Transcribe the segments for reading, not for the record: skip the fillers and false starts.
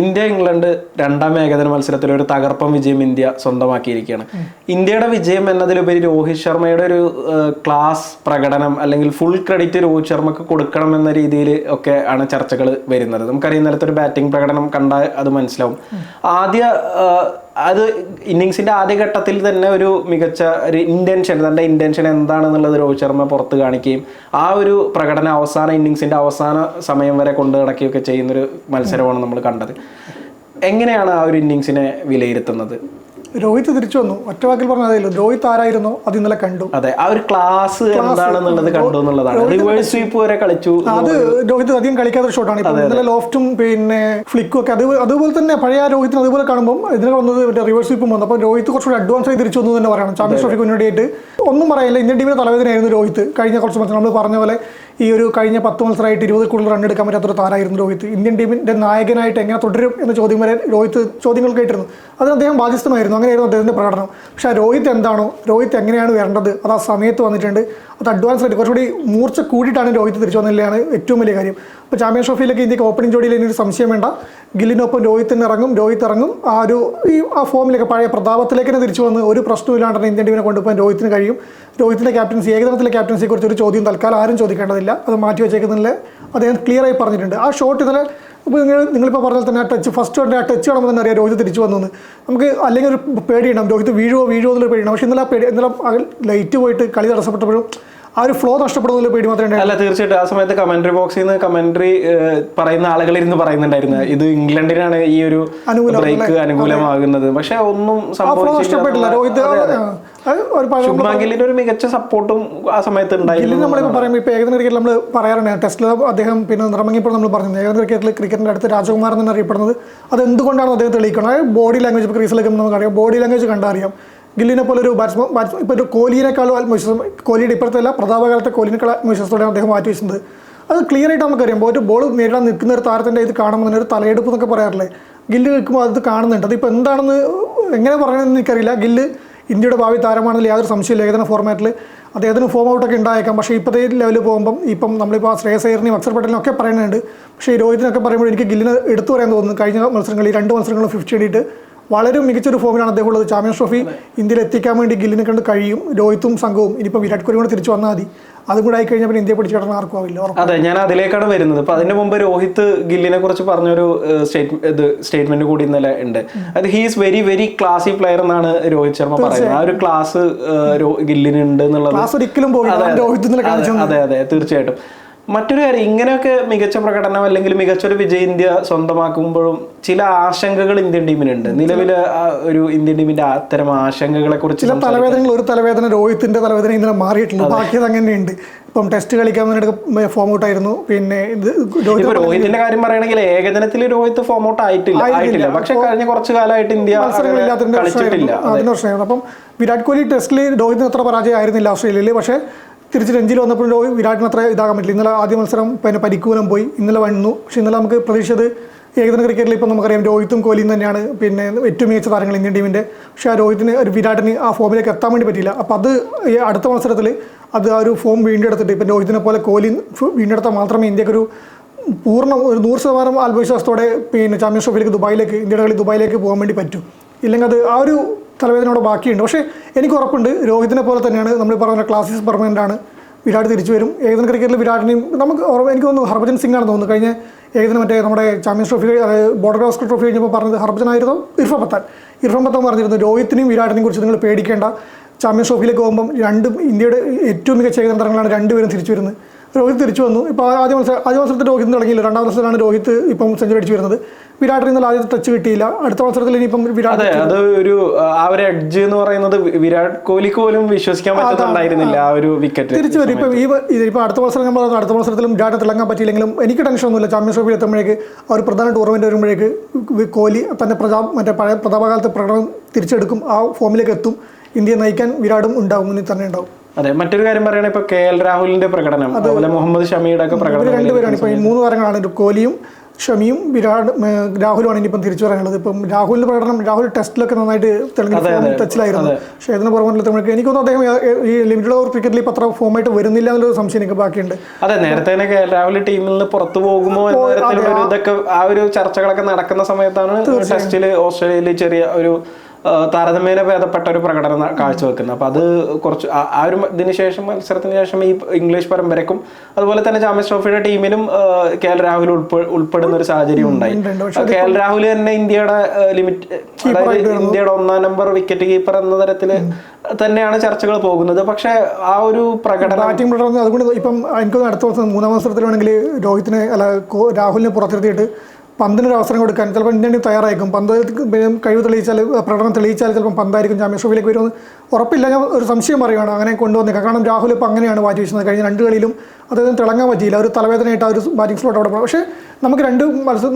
India England രണ്ടാം ഏകദിന മത്സരത്തിൽ ഒരു തകർപ്പൻ വിജയം ഇന്ത്യ സ്വന്തമാക്കിയിരിക്കുകയാണ്. ഇന്ത്യയുടെ വിജയം എന്നതിലുപരി രോഹിത് ശർമ്മയുടെ ഒരു ക്ലാസ് പ്രകടനം അല്ലെങ്കിൽ ഫുൾ ക്രെഡിറ്റ് രോഹിത് ശർമ്മക്ക് കൊടുക്കണം എന്ന രീതിയിൽ ഒക്കെ ആണ് ചർച്ചകൾ വരുന്നത്. നമുക്കറിയാം ഇന്നലത്തെ ഒരു ബാറ്റിംഗ് പ്രകടനം കണ്ടാൽ അത് മനസ്സിലാവും. അത് ഇന്നിങ്സിന്റെ ആദ്യഘട്ടത്തിൽ തന്നെ ഒരു മികച്ച ഒരു തന്റെ ഇന്റൻഷൻ എന്താണെന്നുള്ളത് രോഹിത് ശർമ്മ പുറത്ത് കാണിക്കുകയും ആ ഒരു പ്രകടനം ഇന്നിങ്സിന്റെ അവസാന സമയം വരെ കൊണ്ടു നടക്കുകയൊക്കെ ചെയ്യുന്നൊരു മത്സരമാണ് നമ്മൾ കണ്ടത്. എങ്ങനെയാണ് ആ ഒരു ഇന്നിങ്സിനെ വിലയിരുത്തുന്നത്? രോഹിത് തിരിച്ചു വന്നു. ഒറ്റ വാക്കിൽ പറഞ്ഞതല്ലോ, രോഹിത് ആരായിരുന്നോ അത് ഇന്നലെ കണ്ടു. അതെ, ആ ഒരു ക്ലാസ് എന്താണെന്നുള്ളത് കണ്ടു എന്നുള്ളതാണ്. റിവേഴ്സ് സ്വീപ്പ് വരെ കളിച്ചു. അത് രോഹിത് അധികം കളിക്കാത്ത ഷോട്ടാണ്. ഇന്നലെ ലോഫ്റ്റും പിന്നെ ഫ്ലിക്കും ഒക്കെ അതുപോലെ തന്നെ പഴയ രോഹിത്തിന് അതുപോലെ കാണുമ്പോൾ ഇതിനെ വന്നത് റിവേഴ്സ് സ്വീപ്പും വന്നു. അപ്പോൾ രോഹിത് കുറച്ചുകൂടി അഡ്വാൻസ് ആയി തിരിച്ചു വന്നു തന്നെ പറയണം. ചാമ്പ്യൻസ് ട്രോഫിക്ക് മുന്നോടിയായിട്ട് ഒന്നും പറയില്ല. ഇന്ത്യൻ ടീമിന്റെ തലവേദനയായിരുന്നു രോഹിത്. കഴിഞ്ഞ കുറച്ച് മത്സരം നമ്മൾ പറഞ്ഞ പോലെ ഈ ഒരു കഴിഞ്ഞ 10 മത്സരമായിട്ട് 20 കൂടുതൽ റൺ എടുക്കാൻ പറ്റാത്തൊരു താരമായിരുന്നു രോഹിത്. ഇന്ത്യൻ ടീമിന്റെ നായകനായിട്ട് എങ്ങനെ തുടരും എന്ന ചോദ്യം വരെ രോഹിത് ചോദ്യങ്ങൾ കേട്ടിരുന്നു. അതിന് അദ്ദേഹം ബാധ്യസ്ഥമായിരുന്നു. അങ്ങനെയായിരുന്നു അദ്ദേഹത്തിന്റെ പ്രകടനം. പക്ഷേ രോഹിത് എന്താണോ, രോഹിത് എങ്ങനെയാണ് വരേണ്ടത് അത് ആ സമയത്ത് വന്നിട്ടുണ്ട്. അത് അഡ്വാൻസ് ആയിട്ട് കുറച്ചുകൂടി മൂർച്ച കൂടിയിട്ടാണ് രോഹിത് തിരിച്ചു വന്നില്ലാണ് ഏറ്റവും വലിയ കാര്യം. ഇപ്പോൾ ചാമ്പ്യൻസ് ട്രോഫിയിലേക്ക് ഇന്ത്യക്ക് ഓപ്പണിംഗ് ജോഡിയിൽ ഇനിയൊരു സംശയം വേണ്ട. ഗില്ലിനൊപ്പം രോഹിത് ഇറങ്ങും. ആ ഫോമിലേക്ക് പഴയ പ്രതാപത്തിലേക്ക് തന്നെ തിരിച്ചു വന്ന് ഒരു പ്രശ്നമില്ലാണ്ടാണ് ഇന്ത്യൻ ടീമിനെ കൊണ്ടുപോകാൻ രോഹിത്തിന് കഴിയും. രോഹിത്തിന്റെ ക്യാപ്റ്റൻസി, ഏകദിനത്തിലെ ക്യാപ്റ്റൻസിയെ കുറിച്ച് ഒരു ചോദ്യം തൽക്കാലം ആരും ചോദിക്കേണ്ടതില്ല. അത് മാറ്റി വെച്ചേക്കുന്നില്ല. അദ്ദേഹം ക്ലിയർ ആയി പറഞ്ഞിട്ടുണ്ട്. ആ ഷോട്ട് ഇന്നലെ ഇപ്പോൾ നിങ്ങളിപ്പോൾ പറഞ്ഞാൽ തന്നെ ആ ടച്ച് ഫസ്റ്റ് ആ ടച്ച് കാണുമ്പോൾ തന്നെ അറിയാം രോഹിത് തിരിച്ചു വന്നു. നമുക്ക് അല്ലെങ്കിൽ ഒരു പേടിയുണ്ടാവും, രോഹിത് വീഴുവോ എന്നുള്ള പേടിയുണ്ടാവും. പക്ഷേ ഇന്നലെ ലൈറ്റ് പോയിട്ട് കളി തടസ്സപ്പെട്ടപ്പോഴും ആ ഒരു ഫ്ലോ നഷ്ടപ്പെടുന്നതിൽ പേടി മാത്രമേ. അല്ല, തീർച്ചയായിട്ടും ആ സമയത്ത് കമന്ററി ബോക്സിൽ നിന്ന് കമന്ററി പറയുന്ന ആളുകളിരുന്ന് പറയുന്നുണ്ടായിരുന്നു ഇത് ഇംഗ്ലണ്ടിനാണ് ഈ ഒരു ബ്രേക്ക് അനുകൂലമാകുന്നത്. പക്ഷെ ഒന്നും സംഭവിച്ചില്ല. ശുഭ്മാൻ ഒരു മികച്ച സപ്പോർട്ടും ആ സമയത്ത് ഉണ്ടായിരുന്നു. നമ്മളിപ്പോൾ പറയുമ്പോൾ ഇപ്പോൾ ഏകദിന ക്രിക്കറ്റിൽ നമ്മൾ പറയാറുണ്ട്, ടെസ്റ്റിൽ അദ്ദേഹം പിന്നെ നിറമങ്ങിയപ്പോൾ നമ്മൾ പറഞ്ഞത് ഏകദിന ക്രിക്കറ്റിന്റെ അടുത്ത് രാജകുമാരൻ എന്ന് അറിയപ്പെടുന്നത് അത് എന്തുകൊണ്ടാണ് അദ്ദേഹം തെളിയിക്കുന്നത്. ബോഡി ലാംഗ്വേജ് ഇപ്പോൾ ക്രീസിലേക്ക് നമുക്കറിയാം, ബോഡി ലാംഗ്വേജ് കണ്ടറിയാം. ഗില്ലിനെ പോലെ ഒരു ബാറ്റ്സ്മാൻ ഇപ്പോൾ ഒരു കോഹ്ലിയേക്കാളും ആത്മവിശ്വാസം, കോഹ്ലിയുടെ ഇപ്പോഴത്തെ പ്രതാപകാലത്തെ കോഹ്ലിനേക്കാൾ ആത്മവിശ്വാസത്തോടെയാണ് അദ്ദേഹം മാറ്റി വെച്ചത്. അത് ക്ലിയർ ആയിട്ട് നമുക്കറിയാം. ഒരു ബോൾ നേരിടാൻ നിൽക്കുന്ന ഒരു താരത്തിൻ്റെ ഇത് കാണുമ്പോൾ തന്നെ ഒരു തലയെടുപ്പ് എന്നൊക്കെ പറയാറില്ലേ, ഗില്ല് നിൽക്കുമ്പോൾ അത് കാണുന്നുണ്ട്. അതിപ്പോൾ എന്താണെന്ന് എങ്ങനെ പറയണമെന്ന് എനിക്കറിയില്ല. ഗില്ല് ഇന്ത്യയുടെ ഭാവി താരമാണെന്ന് യാതൊരു സംശയമില്ല. ഏകദിന ഫോർമാറ്റിൽ അദ്ദേഹത്തിന് ഫോം ഔട്ടൊക്കെ ഉണ്ടായേക്കാം. പക്ഷേ ഇപ്പോഴത്തെ ലെവലിൽ പോകുമ്പം ഇപ്പം നമ്മളിപ്പോൾ ശ്രേയസ് അയ്യറിനെയും അക്ഷർ പട്ടേലിനും ഒക്കെ പറയുന്നുണ്ട്. പക്ഷേ ഈ രോഹിത്തിനൊക്കെ പറയുമ്പോൾ എനിക്ക് ഗില്ലിനെ എടുത്തു പറയാൻ തോന്നുന്നു. കഴിഞ്ഞ മത്സരങ്ങളിൽ 2 മത്സരങ്ങളും 50 നേടിയിട്ട് വളരെ മികച്ചൊരു ഫോമിലാണ് അദ്ദേഹം ഉള്ളത്. ചാമ്പ്യൻസ് ട്രോഫി ഇന്ത്യയിൽ എത്തിക്കാൻ വേണ്ടി ഗില്ലിനെ കണ്ട് കഴിയും. രോഹിത്തും സംഘവും ഇനിയിപ്പോൾ വിരാട് കോഹ്ലി കൂടെ തിരിച്ചു വന്നാൽ മതി. അതും കൂടെ ആയി കഴിഞ്ഞാൽ പിന്നെ ഇന്ത്യയെ പിടിച്ചു കിടന്ന ആർക്കും ആവില്ല. അതെ, ഞാൻ അതിലേക്കാണ് വരുന്നത്. അപ്പൊ അതിന് മുമ്പ് രോഹിത് ഗില്ലിനെ കുറിച്ച് പറഞ്ഞൊരു സ്റ്റേറ്റ്മെന്റ് കൂടി ഇന്നലെ ഉണ്ട്. അത് ഹീസ് വെരി വെരി ക്ലാസി പ്ലെയർ എന്നാണ് രോഹിത് ശർമ്മ പറയുന്നത്. ആ ഒരു ക്ലാസ് ഗില്ലിന് ഉണ്ട് എന്നുള്ളത്. അതെ അതെ, തീർച്ചയായിട്ടും. മറ്റൊരു കാര്യം, ഇങ്ങനെയൊക്കെ മികച്ച പ്രകടനം അല്ലെങ്കിൽ മികച്ചൊരു വിജയം ഇന്ത്യ സ്വന്തമാക്കുമ്പോഴും ചില ആശങ്കകൾ ഇന്ത്യൻ ടീമിനുണ്ട്. നിലവിലെ ഒരു ഇന്ത്യൻ ടീമിന്റെ അത്തരം ആശങ്കകളെ കുറിച്ച് ചില തലവേദനകൾ, ഒരു തലവേദന രോഹിത്തിന്റെ തലവേദന ഇന്നലെ മാറിയിട്ടുണ്ട്. ബാക്കിയത് അങ്ങനെയുണ്ട്. ഇപ്പം ടെസ്റ്റ് കളിക്കാൻ വേണ്ടി ഫോം ഔട്ട് ആയിരുന്നു. പിന്നെ രോഹിത്തിന്റെ കാര്യം പറയുകയാണെങ്കിൽ ഏകദിനത്തിൽ രോഹിത് ഫോം ഔട്ട് ആയിട്ടില്ല. പക്ഷെ കഴിഞ്ഞ കുറച്ചു കാലമായിട്ട് ഇന്ത്യ കളിച്ചിട്ടില്ല. അതിന് പ്രശ്നമായിരുന്നു. അപ്പം വിരാട് കോഹ്ലി ടെസ്റ്റിൽ രോഹിത്തിന് അത്ര പരാജയം ആയിരുന്നില്ല ഓസ്ട്രേലിയയിൽ. പക്ഷേ തിരിച്ച് രഞ്ജിയിൽ വന്നപ്പോൾ വിരാട്ടിന് അത്ര ഇതാകാൻ പറ്റില്ല. ഇന്നലെ ആദ്യ മത്സരം പിന്നെ പരിക്കൂലം പോയി, ഇന്നലെ വന്നു. പക്ഷേ ഇന്നലെ നമുക്ക് പ്രതീക്ഷിച്ചത് ഏകദിന ക്രിക്കറ്റിൽ ഇപ്പം നമുക്കറിയാം രോഹിത്തും കോഹ്ലിയും തന്നെയാണ് പിന്നെ ഏറ്റവും മികച്ച താരങ്ങൾ ഇന്ത്യൻ ടീമിൻ്റെ. പക്ഷേ ആ വിരാട്ടിന് ആ ഫോമിലേക്ക് എത്താൻ വേണ്ടി പറ്റിയില്ല. അപ്പോൾ അത് അടുത്ത മത്സരത്തിൽ അത് ആ ഒരു ഫോം വീണ്ടെടുത്തിട്ട് ഇപ്പം രോഹിത്തിനെ പോലെ കോഹ്ലി വീണ്ടെടുത്താൽ മാത്രമേ ഇന്ത്യക്ക് ഒരു 100% ആത്മവിശ്വാസത്തോടെ പിന്നെ ചാമ്പ്യൻസ് ട്രോഫിയിലേക്ക് ഇന്ത്യയുടെ കളി ദുബായിലേക്ക് പോകാൻ വേണ്ടി പറ്റും. ഇല്ലെങ്കിൽ അത് ആ ഒരു തലവേദനയോടെ ബാക്കിയുണ്ട്. പക്ഷേ എനിക്ക് ഉറപ്പുണ്ട് രോഹിത്തിനെ പോലെ തന്നെയാണ് നമ്മൾ പറഞ്ഞ ക്ലാസിസ് പെർമനൻ്റ് ആണ്. വിരാട് തിരിച്ചു വരും. ഏകദിന ക്രിക്കറ്റിൽ വിരാട്ടിനെയും എനിക്ക് തോന്നുന്നു ഹർഭജൻ സിംഗ് ആണെന്ന് തോന്നുന്നു. കഴിഞ്ഞ ഏകദിനം നമ്മുടെ champions trophy border Gavaskar trophy കഴിഞ്ഞപ്പോൾ പറഞ്ഞത് ഹർഭജൻ ആയിരുന്നു. ഇർഫാൻ പത്താൻ പറഞ്ഞിരുന്നു രോഹിത്തിനെയും വിരാട്ടിനെയും കുറിച്ച് നിങ്ങൾ പേടിക്കേണ്ട. ചാമ്പ്യൻസ് ട്രോഫിയിലേക്ക് പോകുമ്പം ഇന്ത്യയുടെ ഏറ്റവും മികച്ച ഏകദിന താരങ്ങളാണ് രണ്ടുപേരും തിരിച്ചു വരുന്നത്. രോഹിത് തിരിച്ചു വന്നു. ഇപ്പോൾ ആദ്യ മത്സരത്തിൽ രോഹിത് തുടങ്ങിയില്ല. 2ാം മത്സരത്തിലാണ് രോഹിത് ഇപ്പം സെഞ്ചുറി അടിച്ചു വരുന്നത്. വിരാട്ടിന് ഇന്നലെ ആദ്യത്തെ ടച്ച് കിട്ടിയില്ല. അടുത്ത മത്സരത്തിൽ ഇനിയിപ്പം വിരാട് അത് ഒരു ആ ഒരു എഡ്ജ് എന്ന് പറയുന്നത് വിരാട് കോഹ്ലിക്ക് പോലും വിശ്വസിക്കാൻ പറ്റുന്നുണ്ടായിരുന്നില്ല. ആ ഒരു വിക്കറ്റ് തിരിച്ചു വരും. ഇപ്പം അടുത്ത മത്സരം ഞാൻ പറഞ്ഞു, അടുത്ത മത്സരത്തിലും വിരാട് തിളങ്ങാൻ പറ്റിയില്ലെങ്കിലും എനിക്ക് ടെൻഷനൊന്നുമില്ല. ചാമ്പ്യൻസ് ട്രോഫിയിൽ എത്തുമ്പോഴേക്ക് ആ ഒരു പ്രധാന ടൂർണമെന്റ് വരുമ്പോഴേക്ക് കോഹ്ലി തന്റെ പഴയ പ്രതാപകാലത്തെ പ്രകടനം തിരിച്ചെടുക്കും. ആ ഫോമിലേക്ക് എത്തും. ഇന്ത്യയെ നയിക്കാൻ വിരാടും ഉണ്ടാവും, മുന്നിൽ തന്നെ ഉണ്ടാവും. അതെ, മറ്റൊരു കാര്യം പറയുകയാണെങ്കിൽ ഇപ്പൊ KL രാഹുലിന്റെ പ്രകടനം, അതുപോലെ മുഹമ്മദ് ഷമിയുടെ ഒക്കെ പ്രകടനം, രണ്ടുപേരാണ് ഇപ്പൊ ഈ 3 താരങ്ങളാണ്. കോഹ്ലിയും ഷമിയും രാഹുലുമാണ് ഇനിയിപ്പം തിരിച്ചു പറയാനുള്ളത്. ഇപ്പം രാഹുലിന്റെ പ്രകടനം, രാഹുൽ ടെസ്റ്റിലൊക്കെ നന്നായിട്ട് തെളിഞ്ഞ ടച്ചിലായിരുന്നു. പക്ഷേ ഇതിന് പുറമെ തമിഴ് എനിക്കൊന്നും അദ്ദേഹം ഈ ലിമിറ്റഡ് ഓവർ ക്രിക്കറ്റിൽ ഇപ്പം അത്ര ഫോമായിട്ട് വരുന്നില്ല എന്നുള്ളൊരു സംശയം എനിക്ക് ബാക്കിയുണ്ട്. അതെ, നേരത്തെ രാഹുൽ ടീമിൽ നിന്ന് പുറത്തു പോകുമോ എന്ന ഇതൊക്കെ ആ ഒരു ചർച്ചകളൊക്കെ നടക്കുന്ന സമയത്താണ് ടെസ്റ്റിൽ ഓസ്ട്രേലിയയിൽ ചെറിയ ഒരു താരതമ്യേന ഭേദപ്പെട്ട ഒരു പ്രകടനം കാഴ്ചവെക്കുന്നത്. അപ്പൊ അത് കുറച്ച് ആ ഒരു ഇതിന് ശേഷം, മത്സരത്തിന് ശേഷം ഈ ഇംഗ്ലീഷ് പരമ്പരക്കും അതുപോലെ തന്നെ ചാമ്പ്യൻസ് ട്രോഫിയുടെ ടീമിലും KL രാഹുൽ ഉൾപ്പെടുന്ന ഒരു സാഹചര്യം ഉണ്ടായി. KL രാഹുൽ തന്നെ ഇന്ത്യയുടെ അതായത് ഇന്ത്യയുടെ 1-ാം നമ്പർ വിക്കറ്റ് കീപ്പർ എന്ന തരത്തില് തന്നെയാണ് ചർച്ചകൾ പോകുന്നത്. പക്ഷെ ആ ഒരു പ്രകടനം ബാറ്റിംഗ് പ്രകടനം അതുകൊണ്ട് ഇപ്പം എനിക്ക് അടുത്ത ദിവസം 3-ാം മത്സരത്തിലാണെങ്കിൽ രോഹിത്തിനെ രാഹുലിനെ പുറത്തിരുത്തിയിട്ട് പന്തിനൊരു അവസരം കൊടുക്കാൻ ചിലപ്പോൾ ഇന്ത്യൻ ടീം തയ്യാറായിരിക്കും. പന്ത് കഴിവ് തെളിയിച്ചാൽ, പ്രകടനം തെളിയിച്ചാൽ ചിലപ്പോൾ പന്തായിരിക്കും ചാമ്പ്യൻസ് ട്രോഫിയിലേക്ക് വരുമെന്ന് ഉറപ്പില്ല. ഞാൻ ഒരു സംശയം പറയുകയാണ് അങ്ങനെ കൊണ്ടുവന്നേക്കാം. കാരണം രാഹുൽ ഇപ്പോൾ അങ്ങനെയാണ് ബാറ്റ് വീശുന്നത്. കഴിഞ്ഞ 2 കളിയിലും അദ്ദേഹത്തിന് തിളങ്ങാൻ പറ്റിയില്ല. ഒരു തലവേദനയായിട്ട് ആ ഒരു ബാറ്റിംഗ് സ്ലോട്ട് അവിടെ പോകണം. പക്ഷേ നമുക്ക് 2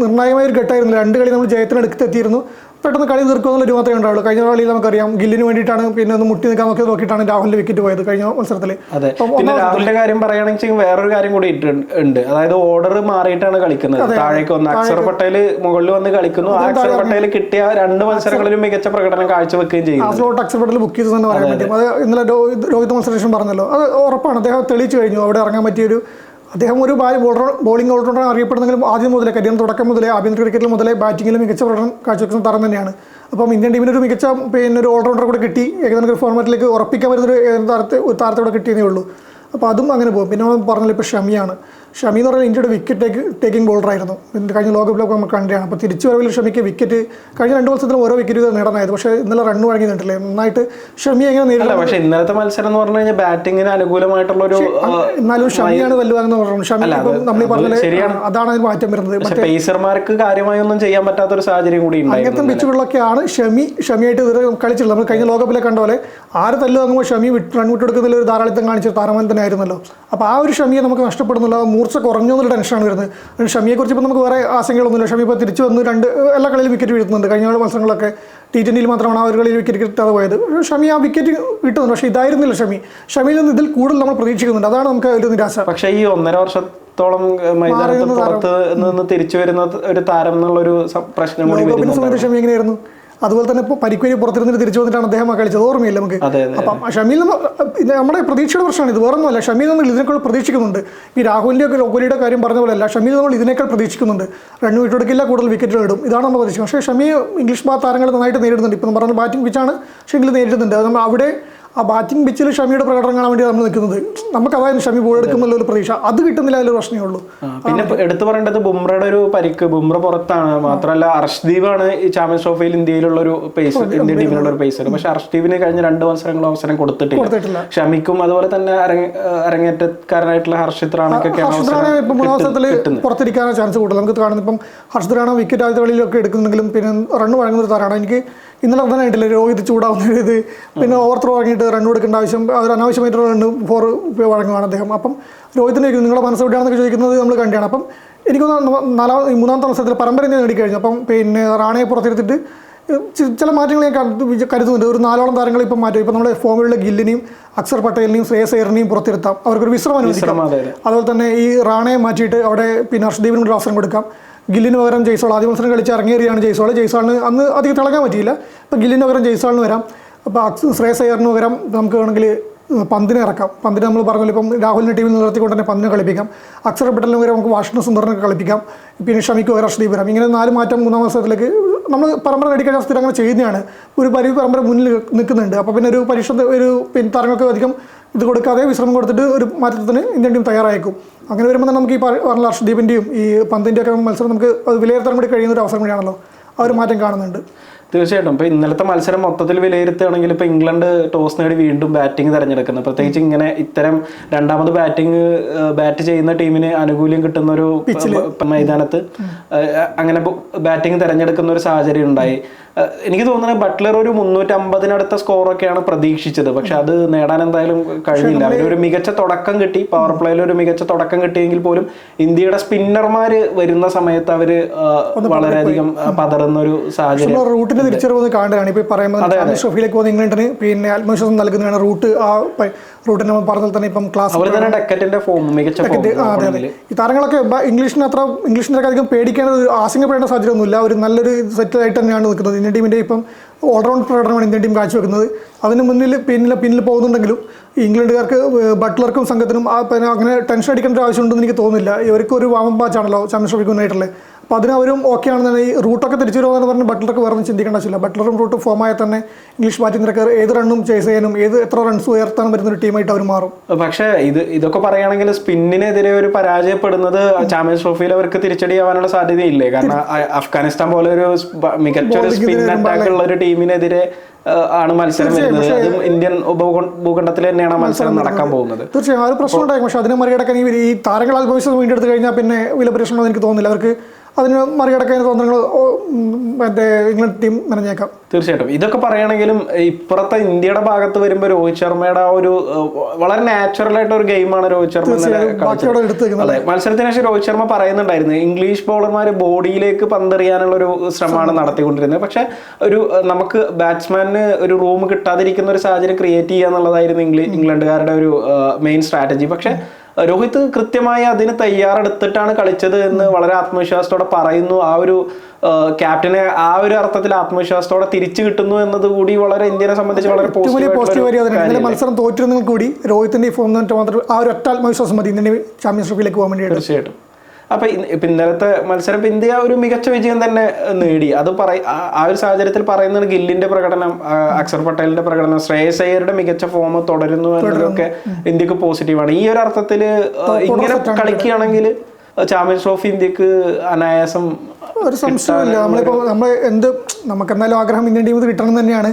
നിർണായകമായ ഒരു ഘട്ടമായിരുന്നു. 2 കളി നമ്മൾ ജയത്തിനടുത്തെത്തിയിരുന്നു. പെട്ടെന്ന് കളി തീർക്കുമെന്നുള്ള ഒരു മാത്രമേ ഉണ്ടാവുള്ളൂ. കഴിഞ്ഞ കളിയിൽ നമുക്കറിയാം ഗില്ലിന് വേണ്ടിയിട്ടാണ് പിന്നെ ഒന്ന് മുട്ടി നിൽക്കാൻ നോക്കിയിട്ടാണ് രാഹുലിന്റെ വിക്കറ്റ് പോയത് കഴിഞ്ഞ മത്സരത്തിൽ. പിന്നെ രാഹുലിന്റെ കാര്യം പറയുകയാണെങ്കിൽ വേറൊരു കാര്യം കൂടി ഉണ്ട്. അതായത് ഓർഡർ മാറിയിട്ടാണ് കളിക്കുന്നത്. താഴേക്ക് വന്ന് അക്ഷർ പട്ടേൽ മുകളിൽ വന്ന് കളിക്കുന്നു. ആ അക്ഷർ പട്ടേൽ കിട്ടിയ 2 മത്സരങ്ങളിലും മികച്ച പ്രകടനം കാഴ്ചവെക്കുകയും ചെയ്യും. ആ സ്ലോട്ട് അക്ഷർ പട്ടേൽ ബുക്ക് ചെയ്തു തന്നെ പറയാൻ പറ്റും. അത് ഇന്നലെ രോഹിത് മത്സരം പറഞ്ഞല്ലോ, അത് ഉറപ്പാണ്. അദ്ദേഹം തെളിയിച്ചു കഴിഞ്ഞു അവിടെ ഇറങ്ങാൻ പറ്റിയൊരു. അദ്ദേഹം ഒരു ബോളിംഗ് ഓൾറൗണ്ടർ അറിയപ്പെടുന്നെങ്കിലും ആദ്യം മുതലേ കരിയർ തുടക്കം മുതലേ ആഭ്യന്തര ക്രിക്കറ്റിൽ മുതലേ ബാറ്റിങ്ങിലും മികച്ച പ്രകടനം കാഴ്ചവെക്കുന്ന താരം തന്നെയാണ്. അപ്പം ഇന്ത്യൻ ടീമിന് ഒരു മികച്ച ഒരു ഓൾറൗണ്ടർ കൂടെ കിട്ടി. ഏകദേശം ഒരു ഫോർമാറ്റിലേക്ക് ഉറപ്പിക്കാൻ വരുന്നൊരു താരത്തെ കൂടെ കിട്ടിയതേ ഉള്ളൂ. അപ്പോൾ അതും അങ്ങനെ പോകും. പിന്നെ നമ്മൾ പറഞ്ഞാൽ ഇപ്പോൾ ഷമിയാണ്. ഷമി എന്ന് പറഞ്ഞാൽ ഇന്ത്യയുടെ വിക്കറ്റ് ടേക്കിംഗ് ബോളറായിരുന്നു. കഴിഞ്ഞ ലോകകപ്പിലൊക്കെ നമുക്ക് കണ്ടാണ്. അപ്പോൾ തിരിച്ചു വരവിൽ ഷമിക്ക് വിക്കറ്റ് കഴിഞ്ഞ 2 മത്സരത്തിലും ഓരോ വിക്കറ്റ് നേടാനായത്. പക്ഷേ ഇന്നലെ റൺ വഴങ്ങിയിട്ടുണ്ടല്ലേ നന്നായിട്ട്. ഷമി എങ്ങനെ നേരില്ല. പക്ഷേ ഇന്നലത്തെ മത്സരം എന്ന് പറഞ്ഞു കഴിഞ്ഞാൽ ബാറ്റിങ്ങിന് അനുകൂലമായിട്ടുള്ള ഒരു, എന്നാലും ഷമിയാണ് വലുതാണെന്ന് പറഞ്ഞു. ഷമി നമ്മൾ പറഞ്ഞത് അതാണ് അതിന് മാറ്റം വരുന്നത്. പേസർമാർക്ക് കാര്യമായി ഒന്നും ചെയ്യാൻ പറ്റാത്ത ഒരു സാഹചര്യം കൂടി അങ്ങനത്തെ പിച്ചുകളിലൊക്കെയാണ് ഷമിയായിട്ട് ഇതുവരെ കളിച്ചിട്ടുള്ളത്. നമ്മൾ കഴിഞ്ഞ ലോകകപ്പിലെ കണ്ട പോലെ ആര് തല്ല് വാങ്ങുമ്പോൾ ഷമി റൺ വിട്ടെടുക്കുന്നതിൽ ഒരു ധാരാളിത്തം കാണിച്ച താരമാൻ തന്നെ ആയിരുന്നല്ലോ. അപ്പോൾ ആ ഒരു ഷമിയെ നമുക്ക് നഷ്ടപ്പെടുന്നില്ല. മൂർച്ച കുറഞ്ഞു എന്നുള്ള ടെൻഷനാണ് വരുന്നത്. ഷമിയെക്കുറിച്ച് ഇപ്പോൾ നമുക്ക് വേറെ ആശങ്കകളൊന്നുമില്ല. ഷമി ഇപ്പോൾ തിരിച്ചു വന്ന് എല്ലാ കളിയിലും വിക്കറ്റ് വീഴ്ത്തുന്നുണ്ട്. കഴിഞ്ഞ മത്സരങ്ങളൊക്കെ T20 മാത്രമാണ് ആ ഒരു കളിയിൽ വിക്കറ്റ് കിട്ടാതെ പോയത്. ഷമി ആ വിക്കറ്റ് കിട്ടുന്നുണ്ട്. പക്ഷേ ഇതായിരുന്നില്ല ഷമിയിൽ നിന്ന് ഇതിൽ കൂടുതൽ നമ്മൾ പ്രതീക്ഷിക്കുന്നുണ്ട്. അതാണ് നമുക്ക് ഒരു നിരാശ. പക്ഷേ ഈ 1.5 വർഷത്തോളം മൈതാനത്ത് പുറത്ത് നിന്ന് തിരിച്ചു വരുന്ന ഒരു താരം എന്നുള്ളൊരു പ്രശ്നം സമയത്ത് ഷമി എങ്ങനെയായിരുന്നു? അതുപോലെ തന്നെ ഇപ്പോൾ പരിക്കുവരി പുറത്തിരുന്നിട്ട് തിരിച്ചു വന്നിട്ടാണ് അദ്ദേഹം കളിച്ചത്. ഓർമ്മയില്ല നമുക്ക്. അപ്പം ഷമിയിൽ നമ്മുടെ പ്രതീക്ഷയുടെ പ്രശ്നമാണ് ഇത്, വേറൊന്നുമല്ല. ഷമിയിൽ നമ്മൾ ഇതിനേക്കാൾ പ്രതീക്ഷിക്കുന്നുണ്ട്. ഈ രാഹുലിൻ്റെ ഒക്കെ കോഹ്ലിയുടെ കാര്യം പറഞ്ഞ പോലെയല്ല, ഷമിയിൽ നമ്മൾ ഇതിനേക്കാൾ പ്രതീക്ഷിക്കുന്നുണ്ട്. റൺ വിട്ടെടുക്കില്ല, കൂടുതൽ വിക്കറ്റുകൾ ഇടും. ഇതാണ് നമ്മൾ പ്രതീക്ഷിക്കുന്നത്. പക്ഷേ ഷമി ഇംഗ്ലീഷ് താരങ്ങൾ നന്നായിട്ട് നേരിടുന്നുണ്ട്. ഇപ്പം പറഞ്ഞ ബാറ്റിംഗ് പിച്ചാണ്, പക്ഷേ എങ്കിലും നേരിടുന്നുണ്ട്. അത് നമ്മൾ അവിടെ ആ ബാറ്റിംഗ് പിച്ചിൽ ഷമിയുടെ പ്രകടനം കാണാൻ വേണ്ടി നമ്മൾ നിൽക്കുന്നത്. നമുക്ക് അതായത് ഷമി ബോൾ എടുക്കുന്നുള്ള ഒരു പ്രതീക്ഷ അത് കിട്ടുന്നില്ല, അതിലൊരു പ്രശ്നമേ ഉള്ളൂ. പിന്നെ എടുത്തു പറയേണ്ടത് ബുംറയുടെ ഒരു പരിക്ക്. ബുംറ പുറത്താണ്. മാത്രമല്ല അർഷ്ദീപാണ് ഈ ചാമ്പ്യൻസ് ട്രോഫിയിൽ ഇന്ത്യയിലുള്ള ഒരു പേസർ, ഇന്ത്യൻ ടീമിലുള്ള ഒരു പേസർ. പക്ഷെ അർഷ്ദീപിന് കഴിഞ്ഞ 2 മത്സരങ്ങളും അവസരം കൊടുത്തിട്ടില്ല. ഷമിക്കും അതുപോലെ തന്നെ അരങ്ങേറ്റക്കാരനായിട്ടുള്ള ഹർഷിത് റാണയ്ക്കൊക്കെയാണ് പുറത്തിരിക്കാനുള്ള ചാൻസ് കൂടുതൽ നമുക്ക് കാണുന്നത്. ഇപ്പം ഹർഷിത് റാണ വിക്കറ്റ് ആദ്യ കളിയിലൊക്കെ എടുക്കുന്നെങ്കിലും പിന്നെ റൺ വഴങ്ങുന്ന ഒരു താരമാണ്. എനിക്ക് ഇന്നലെ അർദ്ധനായിട്ടില്ല രോഹിത് ചൂടാവുന്ന ഇത്. പിന്നെ ഓവർ ത്രോ വാങ്ങിയിട്ട് റൺ കൊടുക്കേണ്ട ആവശ്യം, അവർ അനാവശ്യമായിട്ട് റൺ 4 വഴങ്ങുകയാണ് അദ്ദേഹം. അപ്പം രോഹിത്തിനെ നിങ്ങളുടെ മനസ്സ് എവിടെയാണെന്നൊക്കെ ചോദിക്കുന്നത് നമ്മൾ കണ്ടാണ്. അപ്പം എനിക്ക് 3-ാമത്തെ മത്സരത്തിൽ പരമ്പര നേടിക്കഴിഞ്ഞു. അപ്പം പിന്നെ റാണയെ പുറത്തെടുത്തിട്ട് ചില മാറ്റങ്ങൾ ഞാൻ കരുതുന്നുണ്ട്. ഒരു 4ഓളം താരങ്ങൾ ഇപ്പം മാറ്റും. ഇപ്പം നമ്മുടെ ഫോമിലുള്ള ഗില്ലിനെയും അക്ഷർ പട്ടേലിനെയും ശ്രേയസ് അയ്യറിനെയും പുറത്തിരുത്താം. അവർക്കൊരു വിശ്രമം അനുവദിക്കാം. അതുപോലെ തന്നെ ഈ റാണയെ മാറ്റിയിട്ട് അവിടെ പിന്നെ ഹർഷ്ദീപിനും കൂടി അവസരം കൊടുക്കാം. ഗില്ലിന് പകരം ജയ്സ്വാൾ ആദ്യ മത്സരം കളിച്ച് ഇറങ്ങേറിയാണ് ജയ്സ്വാളിന് അന്ന് അധികം തിളങ്ങാൻ പറ്റിയില്ല. അപ്പോൾ ഗില്ലിന് പകരം ജയ്സ്വാളിന് വരാം. അപ്പോൾ ശ്രേയസ് അയ്യറിന് പകരം നമുക്ക് വേണമെങ്കിൽ പന്തിനെ ഇറക്കാം. പന്തിനെ നമ്മൾ പറഞ്ഞാൽ ഇപ്പം രാഹുലിൻ്റെ ടീമിൽ നിർത്തിക്കൊണ്ട് തന്നെ പന്തിനെ കളിപ്പിക്കാം. അക്ഷർ പട്ടേലിന് പകരം നമുക്ക് വാഷിംഗ്ടൺ സുന്ദറിനെ കളിപ്പിക്കാം. പിന്നെ ഷമിക്ക് പകരം ഹർഷ്ദീപ് വരാം. ഇങ്ങനെ 4 മാറ്റം 3-ാം മത്സരത്തിലേക്ക് നമ്മൾ പരമ്പര നേടിക്കഴിഞ്ഞാൽ സ്ഥിരം അങ്ങനെ ചെയ്യുന്നതാണ്. ഒരു പരമ്പര മുന്നിൽ നിൽക്കുന്നുണ്ട്. അപ്പോൾ പിന്നെ ഒരു പിന്നെ താരങ്ങൾക്ക് അധികം ഇത് കൊടുക്കാതെ വിശ്രമം കൊടുത്തിട്ട് ഒരു മാറ്റത്തിന് ഇന്ത്യൻ ടീം തയ്യാറായേക്കും. അങ്ങനെ വരുമ്പോൾ തന്നെ നമുക്ക് ഈ പറഞ്ഞ ഹർഷ്ദീപിൻ്റെയും ഈ പന്തിൻ്റെ ഒക്കെ മത്സരം നമുക്ക് അത് വിലയിരുത്താൻ കൂടി കഴിയുന്ന ഒരു അവസരം കൂടിയാണല്ലോ. ആ ഒരു മാറ്റം കാണുന്നുണ്ട്. തീർച്ചയായിട്ടും. ഇപ്പോൾ ഇന്നലത്തെ മത്സരം മൊത്തത്തിൽ വിലയിരുത്തുകയാണെങ്കിൽ ഇപ്പോൾ ഇംഗ്ലണ്ട് ടോസ് നേടി വീണ്ടും ബാറ്റിംഗ് തിരഞ്ഞെടുക്കുന്നത്. പ്രത്യേകിച്ച് ഇങ്ങനെ ഇത്തരം രണ്ടാമത് ബാറ്റ് ചെയ്യുന്ന ടീമിന് ആനുകൂല്യം കിട്ടുന്ന ഒരു മൈതാനത്ത് അങ്ങനെ ബാറ്റിംഗ് തിരഞ്ഞെടുക്കുന്ന ഒരു സാഹചര്യം ഉണ്ടായി. എനിക്ക് തോന്നുന്നത് ബട്ട്ലർ ഒരു 350-നടുത്ത സ്കോറൊക്കെയാണ് പ്രതീക്ഷിച്ചത്. പക്ഷെ അത് നേടാൻ എന്തായാലും കഴിഞ്ഞില്ല. അവരൊരു മികച്ച തുടക്കം കിട്ടി. പവർ പ്ലേയിൽ ഒരു മികച്ച തുടക്കം കിട്ടിയെങ്കിൽ പോലും ഇന്ത്യയുടെ സ്പിന്നർമാർ വരുന്ന സമയത്ത് അവര് വളരെയധികം പതറുന്ന ഒരു സാഹചര്യം. റൂട്ടിന്റെ തിരിച്ചറിവ് കാണുകയാണ് ഇപ്പോൾ പറയുന്നത് ചാമ്പ്യൻസ് ട്രോഫിയിലേക്ക് പോകുന്ന ഇംഗ്ലണ്ടിന് പിന്നെ ആത്മവിശ്വാസം നൽകുന്നതാണ് റൂട്ടിന് നമ്മൾ പറഞ്ഞാൽ തന്നെ ഇപ്പം ക്ലാസ് ഈ താരങ്ങളൊക്കെ ഇംഗ്ലീഷിനൊക്കെ അധികം പേടിക്കേണ്ട ആശങ്കപ്പെടേണ്ട സാഹചര്യം ഒന്നുമില്ല. ഒരു നല്ലൊരു സെറ്റ് ആയിട്ട് തന്നെയാണ് നിൽക്കുന്നത്. ഇന്ത്യൻ ടീമിന്റെ ഇപ്പം ഓൾറൗണ്ട് പ്രകടനമാണ് ഇന്ത്യൻ ടീം കാഴ്ചവെക്കുന്നത്. അതിന് പിന്നിൽ പോകുന്നുണ്ടെങ്കിലും ഇംഗ്ലണ്ടുകാർക്ക് ബട്ട്ലർക്കും സംഘത്തിനും അങ്ങനെ ടെൻഷൻ അടിക്കേണ്ട ആവശ്യമുണ്ടെന്ന് എനിക്ക് തോന്നുന്നില്ല. ഇവർക്ക് ഒരു വാമം ബാച്ചാണല്ലോ ചാമ്പ്യൻസ് ട്രോഫിക്ക് മുന്നായിട്ടുള്ളത്. അപ്പോൾ അതിനവരും ഓക്കെ ആണെന്ന് ഈ റൂട്ടൊക്കെ തിരിച്ചു വരുമെന്ന് പറഞ്ഞ് ബട്ട്ലർക്ക് വേറെ ചിന്തിക്കേണ്ട ആവശ്യമില്ല. ബട്ട്ലറും റൂട്ടും ഫോമായാൽ തന്നെ ഇംഗ്ലീഷ് ബാറ്റിംഗ് നിരക്ക് ഏത് റണ്ണും ചേസ് ചെയ്യാനും എത്ര റൺസ് ഉയർത്താനും വരുന്ന ഒരു ടീമായിട്ട് അവർ മാറും. പക്ഷേ ഇതൊക്കെ പറയുകയാണെങ്കിൽ സ്പിന്നിനെതിരെ ഒരു പരാജയപ്പെടുന്നത് ചാമ്പ്യൻസ് ട്രോഫിയിൽ അവർക്ക് തിരിച്ചടിയാവാനുള്ള സാധ്യതയില്ലേ? കാരണം അഫ്ഗാനിസ്ഥാൻ പോലെ ഒരു മികച്ച ഒരു സ്പിൻ അറ്റാക്ക് ഉള്ള ഒരു ടീമിനെതിരെ ആണ് മത്സരം വരുന്നത്. അതും ഇന്ത്യൻ ഭൂഖണ്ഡത്തിൽ തന്നെയാണ് മത്സരം നടക്കാൻ പോകുന്നത്. തീർച്ചയായും ആ ഒരു പ്രശ്നം ഉണ്ടായി. പക്ഷെ അതിനെ മറികടക്കാൻ ഈ താരങ്ങൾ ആത്മവിശ്വാസം വീണ്ടെടുത്ത് കഴിഞ്ഞാൽ പിന്നെ വലിയ പ്രശ്നമൊന്നും എനിക്ക് തോന്നുന്നില്ല. അവർക്ക് അതിന് മറികടക്കാൻ തന്ത്രങ്ങൾ മറ്റേ ഇംഗ്ലണ്ട് ടീം മെനഞ്ഞേക്കാം. തീർച്ചയായിട്ടും. ഇതൊക്കെ പറയുകയാണെങ്കിലും ഇപ്പുറത്തെ ഇന്ത്യയുടെ ഭാഗത്ത് വരുമ്പോൾ രോഹിത് ശർമ്മയുടെ ആ ഒരു വളരെ നാച്ചുറൽ ആയിട്ട് ഒരു ഗെയിമാണ് രോഹിത് ശർമ്മ. അതെ, മത്സരത്തിന് ശേഷം രോഹിത് ശർമ്മ പറയുന്നുണ്ടായിരുന്നു ഇംഗ്ലീഷ് ബൗളർമാർ ബോഡിയിലേക്ക് പന്തെറിയാനുള്ള ഒരു ശ്രമമാണ് നടത്തിക്കൊണ്ടിരുന്നത്. പക്ഷെ നമുക്ക് ബാറ്റ്സ്മാന് ഒരു റൂം കിട്ടാതിരിക്കുന്ന ഒരു സാഹചര്യം ക്രിയേറ്റ് ചെയ്യുക എന്നുള്ളതായിരുന്നു ഇംഗ്ലണ്ടുകാരുടെ ഒരു മെയിൻ സ്ട്രാറ്റജി. പക്ഷെ രോഹിത് കൃത്യമായി അതിന് തയ്യാറെടുത്തിട്ടാണ് കളിച്ചത് എന്ന് വളരെ ആത്മവിശ്വാസത്തോടെ പറയുന്നു. ആ ഒരു ക്യാപ്റ്റനെ ആ ഒരു അർത്ഥത്തിൽ ആത്മവിശ്വാസത്തോടെ തിരിച്ചു കിട്ടുന്നു എന്നത് കൂടി വളരെ ഇന്ത്യനെ സംബന്ധിച്ച് വളരെ പോസിറ്റീവ്. മത്സരം തോറ്റിരുന്നെങ്കിൽ കൂടി രോഹിത്തിന്റെ ഫോം മാത്രം ആ ഒരു ഒറ്റ ആത്മവിശ്വാസം മതി ഇന്ത്യൻ ചാമ്പ്യൻസ് ട്രോഫിയിലേക്ക് പോകാൻ വേണ്ടി. തീർച്ചയായിട്ടും. അപ്പൊ ഇന്നലത്തെ മത്സരം ഇന്ത്യ ഒരു മികച്ച വിജയം തന്നെ നേടി. അത് ആ ഒരു സാഹചര്യത്തിൽ പറയുന്നത് ഗില്ലിന്റെ പ്രകടനം, അക്ഷർ പട്ടേലിന്റെ പ്രകടനം, ശ്രേയസ് അയ്യരുടെ മികച്ച ഫോം തുടരുന്നു എന്നതൊക്കെ ഇന്ത്യക്ക് പോസിറ്റീവാണ്. ഈ ഒരു അർത്ഥത്തിൽ ഇങ്ങനെ കളിക്കുകയാണെങ്കിൽ ചാമ്പ്യൻസ് ട്രോഫി ഇന്ത്യക്ക് അനായാസം ഒരു സംശയമില്ല. നമുക്കെന്തായാലും ആഗ്രഹം ഇന്ത്യൻ ടീമിൽ കിട്ടണം തന്നെയാണ്.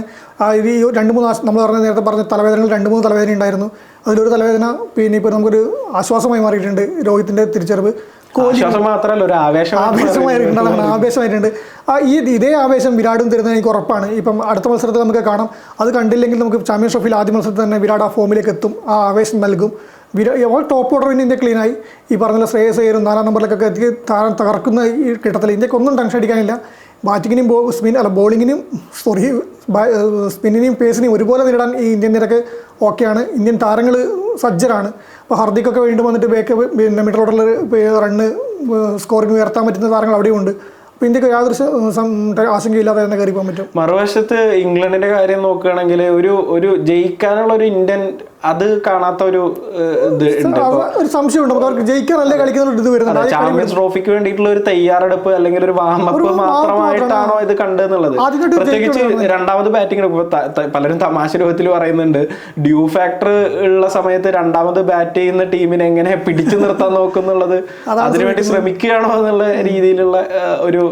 ഈ 2-3 നമ്മൾ നേരത്തെ പറഞ്ഞ തലവേദനകൾ 2-3 തലവേദന ഉണ്ടായിരുന്നു. അതിലൊരു തലവേദന പിന്നെ ഇപ്പോൾ നമുക്കൊരു ആശ്വാസമായി മാറിയിട്ടുണ്ട് രോഹിത്തിന്റെ തിരിച്ചറിവ്. ആവേശമായിട്ടുണ്ട്. ഇതേ ആവേശം വിരാടും തരുന്നത് എനിക്ക് ഉറപ്പാണ്. ഇപ്പം അടുത്ത മത്സരത്തിൽ നമുക്ക് കാണാം. അത് കണ്ടില്ലെങ്കിൽ നമുക്ക് ചാമ്പ്യൻസ് ട്രോഫിയിൽ ആദ്യ മത്സരത്തിൽ തന്നെ വിരാട് ആ ഫോമിലേക്ക് എത്തും. ആ ആവേശം നൽകും. ടോപ്പ് ഓർഡർ പിന്നെ ഇന്ത്യ ക്ലീനായി. ഈ പറഞ്ഞ ശ്രേയസ് അയ്യരും 4ാം നമ്പറിലേക്കൊക്കെ എത്തി താരം തകർക്കുന്ന ഈ ഘട്ടത്തിൽ ഇന്ത്യക്കൊന്നും ടെൻഷൻ അടിക്കാനില്ല. ബാറ്റിങ്ങിനും ബോളിങ്ങിനും സ്പിന്നിനെയും പേസിനെയും ഒരുപോലെ നേരിടാൻ ഈ ഇന്ത്യൻ നിരക്ക് ഓക്കെയാണ്. ഇന്ത്യൻ താരങ്ങൾ സജ്ജരാണ്. അപ്പോൾ ഹർദിക്കൊക്കെ വീണ്ടും വന്നിട്ട് പിന്നെ മിഡിൽ ഓർഡറിൽ റണ്ണ് സ്കോറിംഗ് ഉയർത്താൻ പറ്റുന്ന താരങ്ങൾ അവിടെയുണ്ട്. അപ്പോൾ ഇന്ത്യക്ക് യാതൊരു ആശങ്കയില്ലാതെ തന്നെ കയറി പോകാൻ പറ്റും. മറുവശത്ത് ഇംഗ്ലണ്ടിന്റെ കാര്യം നോക്കുകയാണെങ്കിൽ ഒരു ജയിക്കാനുള്ള ഒരു ഇന്ത്യൻ അത് കാണാത്ത ഒരു സംശയമുണ്ട്. അവർക്ക് ജയിക്കാനല്ലേ കളിക്കുന്ന ഇത് വരുന്നത്. ചാമ്പ്യൻസ് ട്രോഫിക്ക് വേണ്ടിയിട്ടുള്ള ഒരു തയ്യാറെടുപ്പ് അല്ലെങ്കിൽ ഒരു വാമപ്പ് മാത്രമായിട്ടാണോ ഇത് കണ്ടെന്നുള്ളത്. പ്രത്യേകിച്ച് രണ്ടാമത് ബാറ്റിംഗ് പലരും തമാശ രൂപത്തിൽ പറയുന്നുണ്ട് ഡ്യൂ ഫാക്ടർ ഉള്ള സമയത്ത് രണ്ടാമത് ബാറ്റ് ചെയ്യുന്ന ടീമിനെ എങ്ങനെ പിടിച്ചു നിർത്താൻ നോക്കുന്നുള്ളത് അതിനുവേണ്ടി ശ്രമിക്കുകയാണോ എന്നുള്ള രീതിയിലുള്ള ഒരു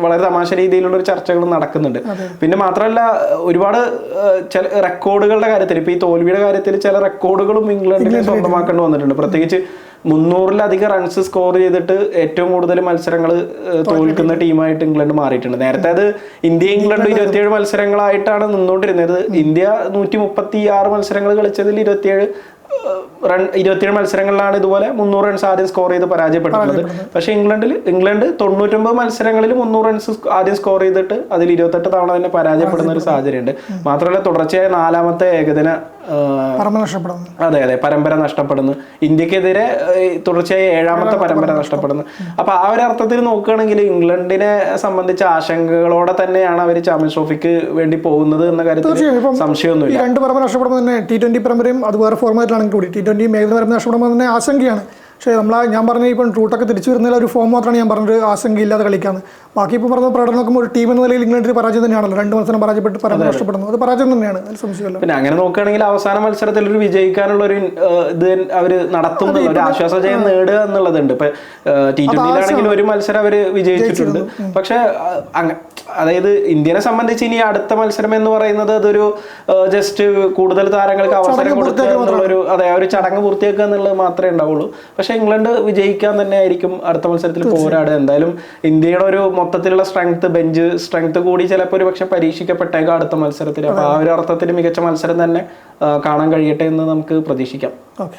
വളരെ തമാശ രീതിയിലുള്ള ഒരു ചർച്ചകൾ നടക്കുന്നുണ്ട്. പിന്നെ മാത്രമല്ല ഒരുപാട് ചില റെക്കോർഡുകളുടെ കാര്യത്തിൽ ഇപ്പൊ ഈ തോൽവിയുടെ കാര്യത്തിൽ ചില റെക്കോർഡുകളും ഇംഗ്ലണ്ടിനെ സ്വന്തമാക്കേണ്ടി വന്നിട്ടുണ്ട്. പ്രത്യേകിച്ച് 300-ലധികം റൺസ് സ്കോർ ചെയ്തിട്ട് ഏറ്റവും കൂടുതൽ മത്സരങ്ങൾ തോൽക്കുന്ന ടീമായിട്ട് ഇംഗ്ലണ്ട് മാറിയിട്ടുണ്ട്. നേരത്തെ അത് ഇന്ത്യ ഇംഗ്ലണ്ട് 27 മത്സരങ്ങളായിട്ടാണ് നിന്നുകൊണ്ടിരുന്നത്. ഇന്ത്യ 136 മത്സരങ്ങൾ കളിച്ചതിൽ 27 മത്സരങ്ങളിലാണ് ഇതുപോലെ 300 റൺസ് ആദ്യം സ്കോർ ചെയ്ത് പരാജയപ്പെട്ടിട്ടുള്ളത്. പക്ഷെ ഇംഗ്ലണ്ട് 99 മത്സരങ്ങളിൽ 300 റൺസ് ആദ്യം സ്കോർ ചെയ്തിട്ട് അതിൽ 28 തവണ തന്നെ പരാജയപ്പെടുന്ന ഒരു സാഹചര്യമുണ്ട്. മാത്രമല്ല തുടർച്ചയായ 4ാമത്തെ ഏകദിന പരമ്പര നഷ്ടപ്പെടുന്നു. ഇന്ത്യക്കെതിരെ തുടർച്ചയായി 7ാമത്തെ പരമ്പര നഷ്ടപ്പെടുന്നു. അപ്പൊ ആ ഒരു അർത്ഥത്തിൽ നോക്കുകയാണെങ്കിൽ ഇംഗ്ലണ്ടിനെ സംബന്ധിച്ച ആശങ്കകളോടെ തന്നെയാണ് അവർ ചാമ്പ്യൻസ് ട്രോഫിക്ക് വേണ്ടി പോകുന്നത് എന്ന കാര്യത്തിൽ സംശയമൊന്നുമില്ല. 2 പരമ്പര നഷ്ടപ്പെടുമ്പോൾ തന്നെ T20 പരമ്പരയും അത് വേറെ ഫോർമാറ്റിലാണെങ്കിൽ കൂടി T20 മേഖല പരമ്പര നഷ്ടപ്പെടുമ്പോൾ തന്നെ ആശങ്കയാണ്. പക്ഷേ ഞാൻ പറഞ്ഞ ഇപ്പം റൂട്ടൊക്കെ തിരിച്ചു വരുന്നതിൽ ഒരു ഫോം മാത്രമാണ് ഞാൻ പറഞ്ഞൊരു ആശങ്കയില്ലാതെ കളിക്കാന്ന്. ബാക്കി ഇപ്പോൾ പറഞ്ഞ പ്രകടനം നോക്കുമ്പോൾ ഒരു ടീം എന്ന നിലയിൽ ഇംഗ്ലണ്ടിന് പരാജയം തന്നെയാണല്ലോ. 2 മത്സരം പരാജയപ്പെട്ട് പരമ്പര നഷ്ടപ്പെടുന്നു. അത് പരാജയം തന്നെയാണ്, അതിൽ സംശയമല്ല. പിന്നെ അങ്ങനെ നോക്കുകയാണെങ്കിൽ അവസാന മത്സരത്തിൽ ഒരു വിജയിക്കാനുള്ള ഒരു ഇത് അവർ നടത്തുന്ന ഒരു ആശ്വാസ ജയം നേടുക എന്നുള്ളതുണ്ട്. ഇപ്പൊ T20 ഒരു മത്സരം അവർ വിജയിച്ചിട്ടുണ്ട്. പക്ഷെ അതായത് ഇന്ത്യനെ സംബന്ധിച്ച് ഇനി അടുത്ത മത്സരം എന്ന് പറയുന്നത് അതൊരു ജസ്റ്റ് കൂടുതൽ താരങ്ങൾക്ക് അവസരം കൊടുക്കുക എന്നുള്ളൊരു ഒരു ചടങ്ങ് പൂർത്തിയാക്കുക എന്നുള്ളത് മാത്രമേ ഉണ്ടാവുള്ളൂ. പക്ഷെ ഇംഗ്ലണ്ട് വിജയിക്കാൻ തന്നെ ആയിരിക്കും അടുത്ത മത്സരത്തിൽ പോരാടുക. എന്തായാലും ഇന്ത്യയുടെ ഒരു മൊത്തത്തിലുള്ള ബെഞ്ച് സ്ട്രെങ്ത് കൂടി ചിലപ്പോൾ ഒരു പക്ഷെ പരീക്ഷിക്കപ്പെട്ടേക്കാം അടുത്ത മത്സരത്തിൽ. അപ്പൊ ആ ഒരു അർത്ഥത്തിൽ മികച്ച മത്സരം തന്നെ കാണാൻ കഴിയട്ടെ എന്ന് നമുക്ക് പ്രതീക്ഷിക്കാം. ഓക്കെ.